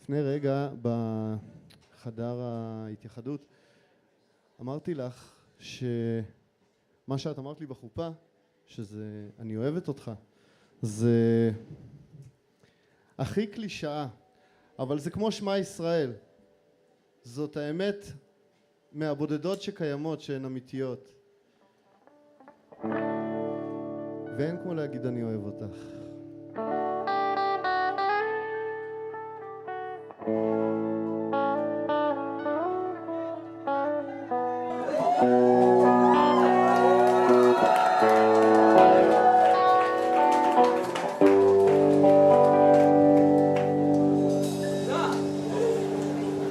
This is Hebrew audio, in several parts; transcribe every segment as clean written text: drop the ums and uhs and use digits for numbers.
לפני רגע בחדר ההתייחדות אמרתי לך שמה שאת אמרת לי בחופה, שזה אני אוהבת אותך, זה הכי קלישאה, אבל זה כמו שמע ישראל. זאת האמת מהבודדות שקיימות שהן אמיתיות. ואין כמו להגיד אני אוהב אותך.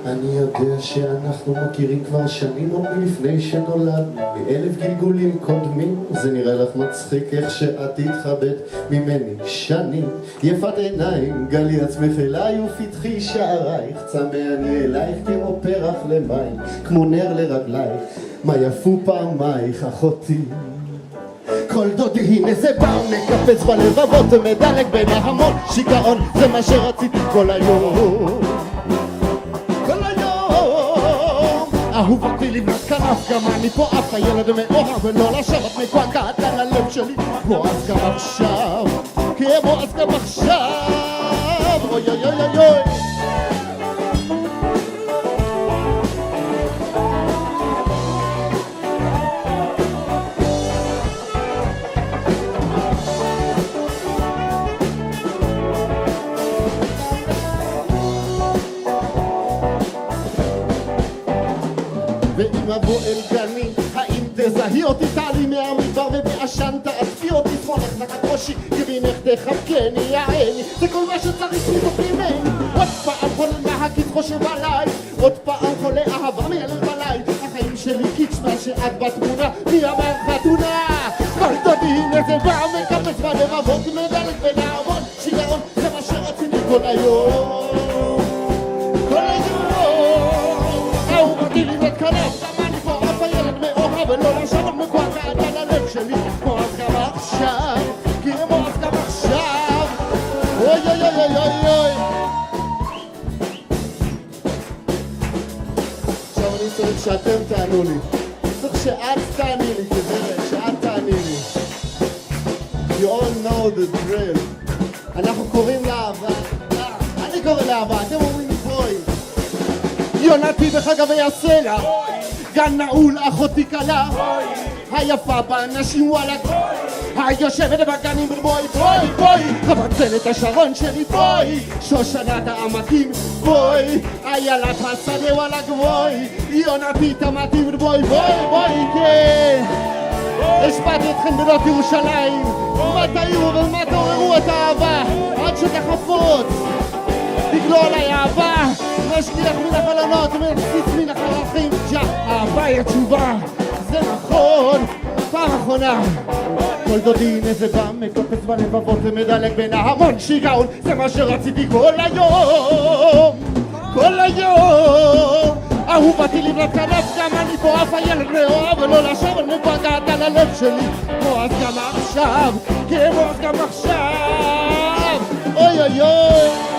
אני יודע שאנחנו מכירים כבר שנים עוד מלפני שנולדנו, מאלף גלגולים קודמים. זה נראה לך מצחיק איך שאת התחבאת ממני שנים. יפת עיניים, גלי עצמך אליי ופתחי שערייך, צמא אני אלייך כמו פרח למים, כמו נר לרגלייך, מה יפו פעמייך אחותי. כל דודי הנה זה בא מקפץ בלבבות ומדלק בין ההמון שיגעון, זה מה שרציתי כל היום. אהובתי לבנת כנף, גם אני פה אף הילד מאוהב ולא לשבת מקועקעת על הלב שלי כמו אז גם עכשיו, כמו אז גם עכשיו. אוי אוי אוי אוי אוי. ואם אבוא אל גני, האם תזהי אותי? תעלי מהמדבר ובעשן תעטפי אותי, שמאלך תחת ראשי, ימינך תחבקני, יעני, זה כל מה שצריך לראות ממני. עוד פעם כל מהקיץ חושב עליי, עוד פעם כל אהבה מיילל בליי. החיים שלי קיץ' מה שאת בתמונה, מי אמר חתונה? כל דודי הנה זה בא מקפץ בלבבות, מדלק ולעבוד שיגעון, זה מה שרציתי כל היום. כל היום אהובתי לבנת כנף, גם אני פה אף הילד מאוהב ולא לשבת מקועקעת על הלב שלי כמו אז גם עכשיו, כמו אז גם עכשיו. אוי אוי אוי אוי אוי אוי. עכשיו אני צריך שאתם תענו לי, צריך שאת תעני לי, כדרך שאת תעני לי. You all know the drill. אנחנו קוראים לאהבה, אני קורא לאהבה, אתם אומרים בואי. יונתי בחגבי הסלע, גן נעול אחותי קלה, היפה באנשים וואלה, היושבת בגנים בואי בואי בואי, הבצלת השרון שלי בואי, שושנת העמקים בואי, איילת השדה וואלה בואי, יונתי תמתי בואי בואי בואי. כן, השפעתי אתכם בנות ירושלים, מה תהיו ומה תעוררו את האהבה עד שתחפוץ תגלו עליי אהבה, משגיח מן החלונות ומרציץ מן החרכים, אהבה היא התשובה, זה נכון, פעם אחרונה. כל דודי הנה זה בא מקפץ בלבבות ומדלק בין ההמון שיגעון, זה מה שרציתי כל היום, כל היום. אהובתי לבנת כנף, גם אני פה אף הילד מאוהב ולא לשבת מקועקעת על הלב שלי כמו אז גם עכשיו, כמו אז גם עכשיו. אוי אוי אוי.